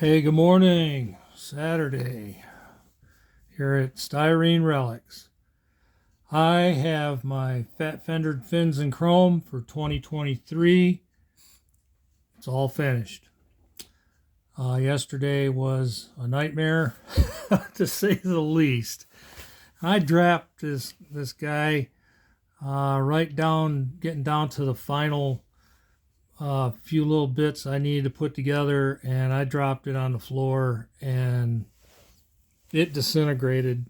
Hey, good morning. Saturday here at Styrene Relics. I have my fat fendered fins in chrome for 2023. It's all finished. Yesterday was a nightmare, to say the least. I dropped this guy right down, getting down to the final few little bits I needed to put together, and I dropped it on the floor, and it disintegrated,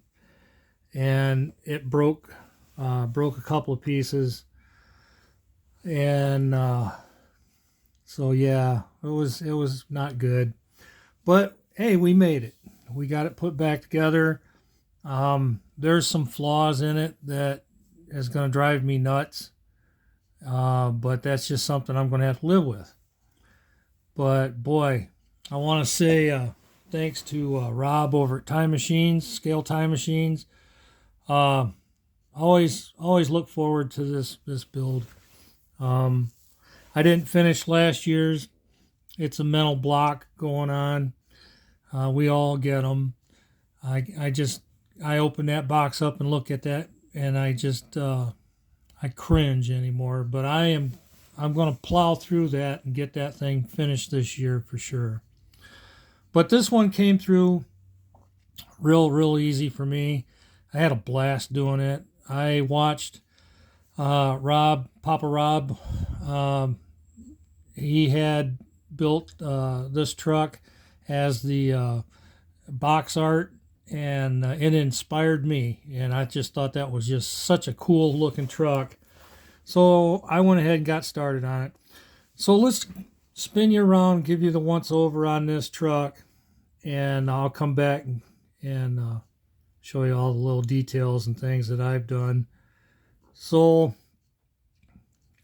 and it broke a couple of pieces, and so yeah, it was not good. But hey, we made it. We got it put back together. There's some flaws in it that is going to drive me nuts, but that's just something I'm going to have to live with. But boy, I want to say thanks to Rob over at Time Machines, Scale Time Machines. Uh, always look forward to this build. Um, I didn't finish last year's. It's a mental block going on. We all get them. I open that box up and look at that, and I cringe anymore. But I'm going to plow through that and get that thing finished this year for sure. But this one came through real easy for me. I had a blast doing it. I watched Papa Rob. He had built this truck as the box art, and it inspired me. And I just thought that was just such a cool looking truck. So I went ahead and got started on it. So let's spin you around, give you the once over on this truck, and I'll come back and show you all the little details and things that I've done. So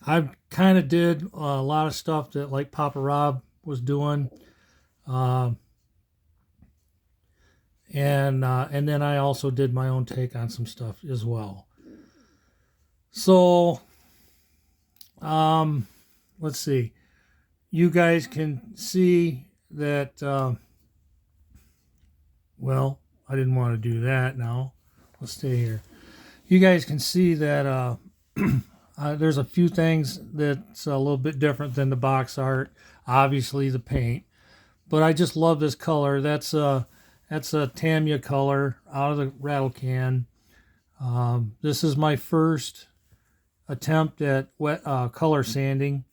I kind of did a lot of stuff that like Papa Rob was doing, and then I also did my own take on some stuff as well. So let's see. You guys can see that. Well, I didn't want to do that now. Let's stay here. You guys can see that there's a few things that's a little bit different than the box art. Obviously, the paint, but I just love this color. That's a Tamiya color out of the rattle can. This is my first attempt at wet color sanding,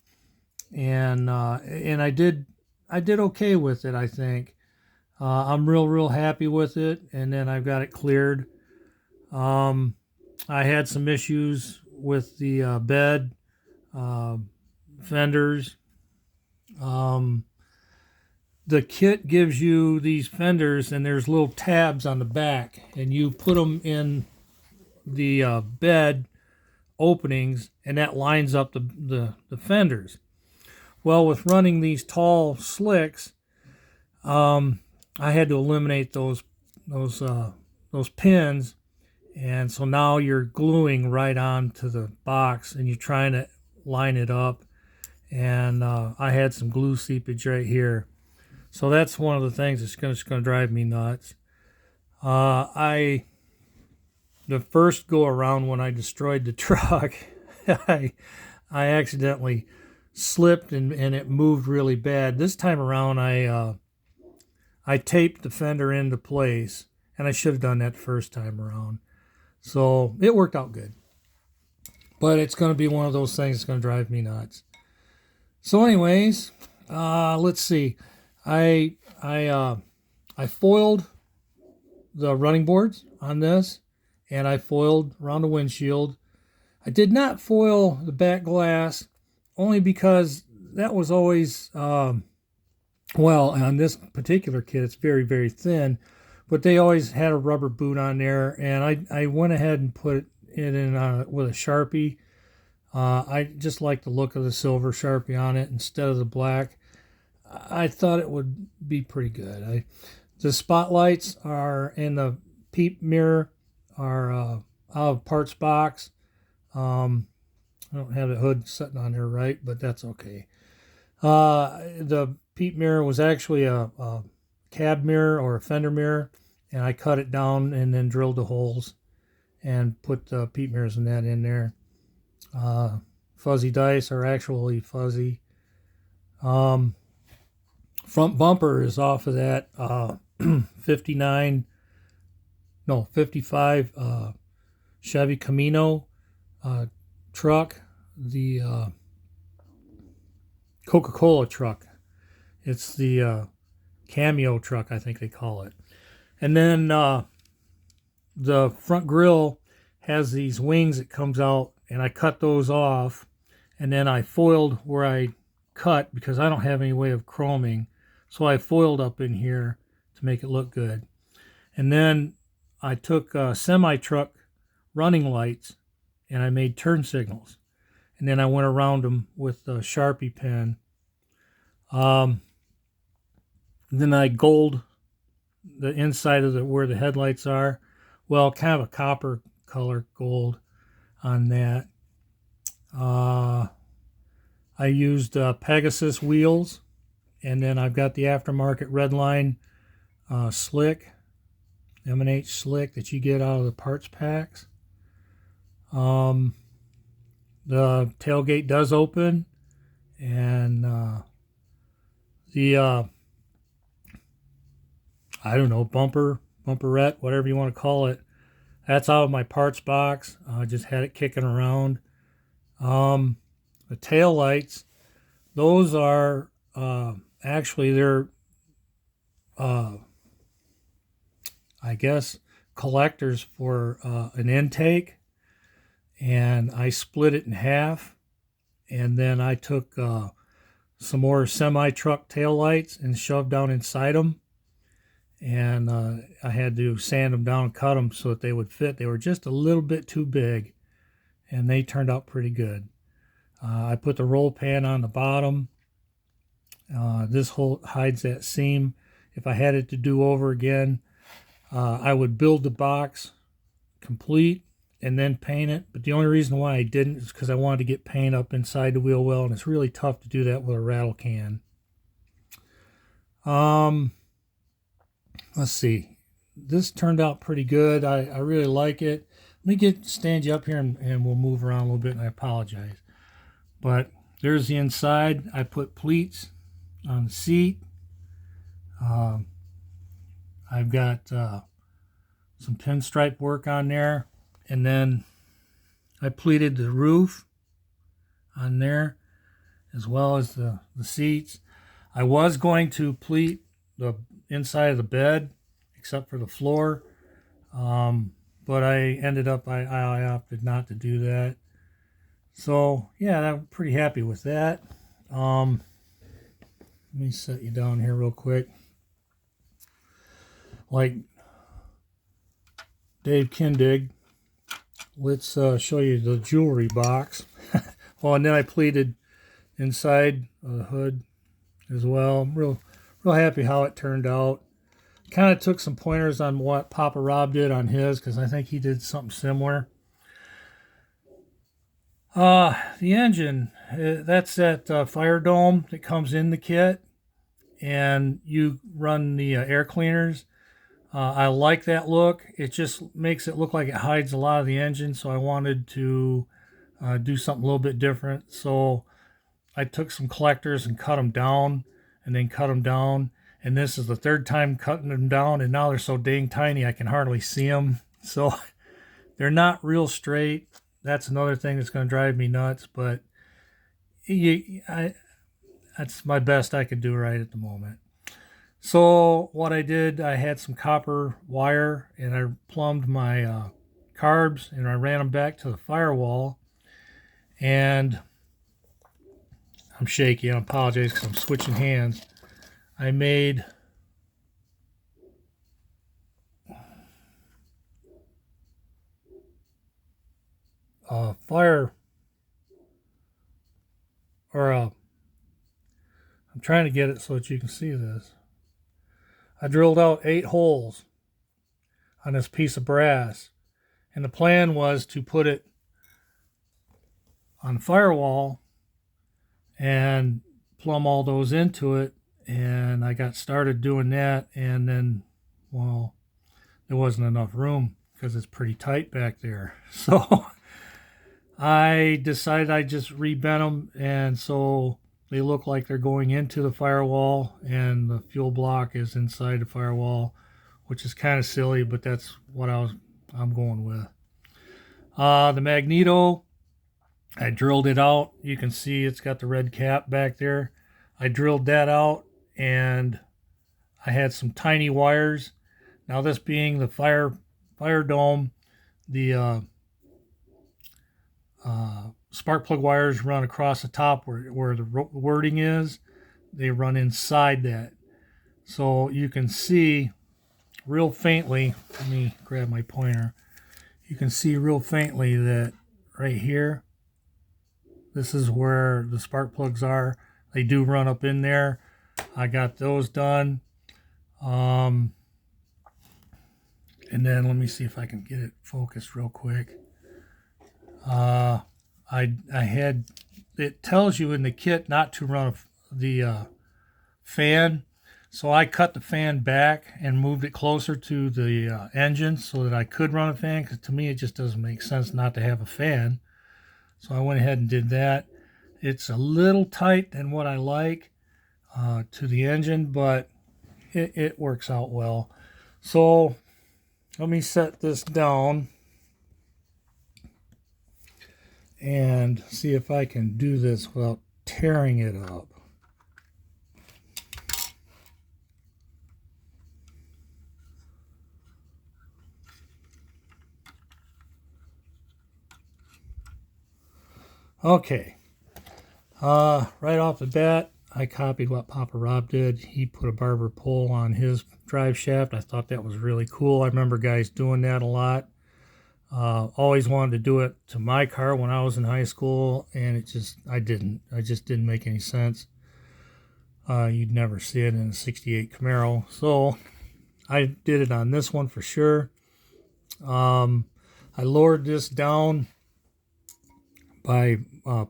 and I did okay with it, I think. I'm real happy with it, and then I've got it cleared. I had some issues with the bed fenders. The kit gives you these fenders, and there's little tabs on the back, and you put them in the bed openings, and that lines up the fenders. Well, with running these tall slicks, I had to eliminate those pins, and so now you're gluing right onto the box, and you're trying to line it up. And I had some glue seepage right here, so that's one of the things that's going to drive me nuts. The first go around when I destroyed the truck, I accidentally slipped and it moved really bad. This time around, I taped the fender into place, and I should have done that the first time around. So it worked out good. But it's going to be one of those things that's going to drive me nuts. So anyways, let's see. I foiled the running boards on this, and I foiled around the windshield. I did not foil the back glass, only because that was always... well, on this particular kit, it's very thin, but they always had a rubber boot on there, and I went ahead and put it in with a Sharpie. I just like the look of the silver Sharpie on it instead of the black. I thought it would be pretty good. The spotlights are in the peep mirror are out of parts box. I don't have the hood sitting on there right, but that's okay. The peep mirror was actually a cab mirror or a fender mirror, and I cut it down and then drilled the holes and put peep mirrors and that in there. Fuzzy dice are actually fuzzy. Front bumper is off of that 55 Chevy Camino truck, the Coca-Cola truck. It's the Cameo truck, I think they call it. And then the front grille has these wings that comes out, and I cut those off, and then I foiled where I cut because I don't have any way of chroming, so I foiled up in here to make it look good. And then I took semi-truck running lights and I made turn signals, and then I went around them with a Sharpie pen. Then I gold the inside of where the headlights are. Well, kind of a copper color gold on that. I used Pegasus wheels, and then I've got the aftermarket Redline slick, M&H slick that you get out of the parts packs. The tailgate does open, and the I don't know, bumperette, whatever you want to call it, that's out of my parts box. I just had it kicking around. The tail lights, those are actually they're I guess collectors for an intake, and I split it in half, and then I took some more semi-truck tail lights and shoved down inside them, and I had to sand them down and cut them so that they would fit. They were just a little bit too big, and they turned out pretty good. I put the roll pan on the bottom. This hole hides that seam. If I had it to do over again, I would build the box complete and then paint it. But the only reason why I didn't is because I wanted to get paint up inside the wheel well, and it's really tough to do that with a rattle can. Let's see. This turned out pretty good. I really like it. Let me stand you up here and we'll move around a little bit, and I apologize. But there's the inside. I put pleats on the seat. I've got some pinstripe work on there, and then I pleated the roof on there as well as the seats. I was going to pleat the inside of the bed except for the floor, but I ended up I opted not to do that. So yeah, I'm pretty happy with that. Let me set you down here real quick. Like Dave Kindig, let's show you the jewelry box. Oh, and then I pleated inside the hood as well. I'm real happy how it turned out. Kind of took some pointers on what Papa Rob did on his, because I think he did something similar. The engine, that's that fire dome that comes in the kit, and you run the air cleaners. I like that look. It just makes it look like it hides a lot of the engine, so I wanted to do something a little bit different. So I took some collectors and cut them down, and then cut them down. And this is the third time cutting them down, and now they're so dang tiny I can hardly see them. So they're not real straight. That's another thing that's going to drive me nuts, but that's my best I could do right at the moment. So what I did, I had some copper wire, and I plumbed my carbs, and I ran them back to the firewall. And I'm shaky. I apologize because I'm switching hands. I made a fire, or I'm trying to get it so that you can see this. I drilled out 8 holes on this piece of brass, and the plan was to put it on the firewall and plumb all those into it, and I got started doing that, and then, well, there wasn't enough room because it's pretty tight back there. So I decided I just rebent them, and so they look like they're going into the firewall, and the fuel block is inside the firewall, which is kind of silly, but that's what I'm going with. The magneto, I drilled it out. You can see it's got the red cap back there. I drilled that out, and I had some tiny wires. Now, this being the fire dome, the spark plug wires run across the top where the wording is. They run inside that. So you can see real faintly, let me grab my pointer. You can see real faintly that right here, this is where the spark plugs are. They do run up in there. I got those done. And then let me see if I can get it focused real quick. I had, it tells you in the kit not to run the fan. So I cut the fan back and moved it closer to the engine so that I could run a fan, because to me it just doesn't make sense not to have a fan. So I went ahead and did that. It's a little tight than what I like to the engine, but it works out well. So let me set this down and see if I can do this without tearing it up. Okay, right off the bat, I copied what Papa Rob did. He put a barber pole on his drive shaft. I thought that was really cool. I remember guys doing that a lot. Always wanted to do it to my car when I was in high school, and it just didn't make any sense. You'd never see it in a 68 Camaro. So I did it on this one for sure. I lowered this down by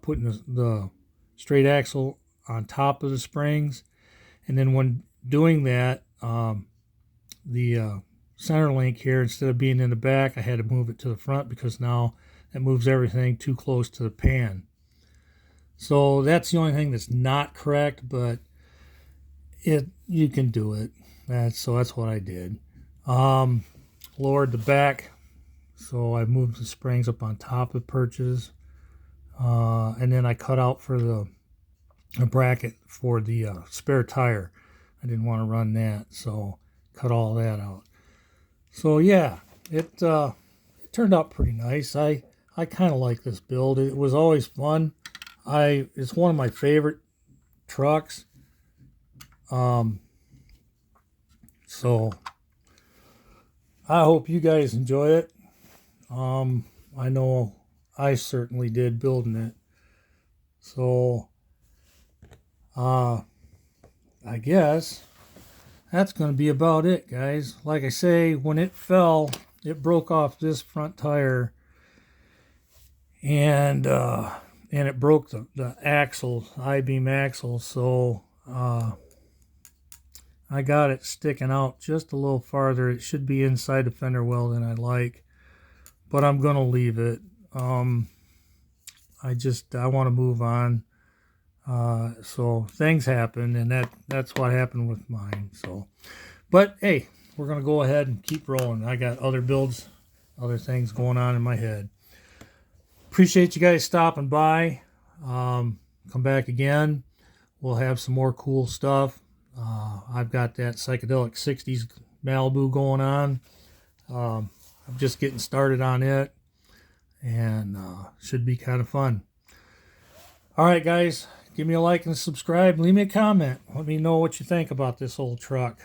putting the straight axle on top of the springs, and then when doing that, the center link here, instead of being in the back, I had to move it to the front because now it moves everything too close to the pan. So that's the only thing that's not correct, but you can do it. So that's what I did. Lowered the back, so I moved the springs up on top of the perches. And then I cut out for a bracket for the spare tire. I didn't want to run that, so cut all that out. So yeah, it turned out pretty nice. I kind of like this build. It was always fun. It's one of my favorite trucks. So I hope you guys enjoy it. I know I certainly did building it. So I guess that's going to be about it, guys. Like I say, when it fell, it broke off this front tire, and it broke the axle, I-beam axle. So I got it sticking out just a little farther. It should be inside the fender well than I like, but I'm going to leave it. I want to move on. So things happen, and that's what happened with mine. So, but hey, we're going to go ahead and keep rolling. I got other builds, other things going on in my head. Appreciate you guys stopping by. Come back again. We'll have some more cool stuff. I've got that psychedelic 60s Malibu going on. I'm just getting started on it, and should be kind of fun. All right, guys, give me a like and subscribe. Leave me a comment. Let me know what you think about this old truck.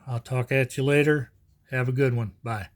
I'll talk at you later. Have a good one. Bye.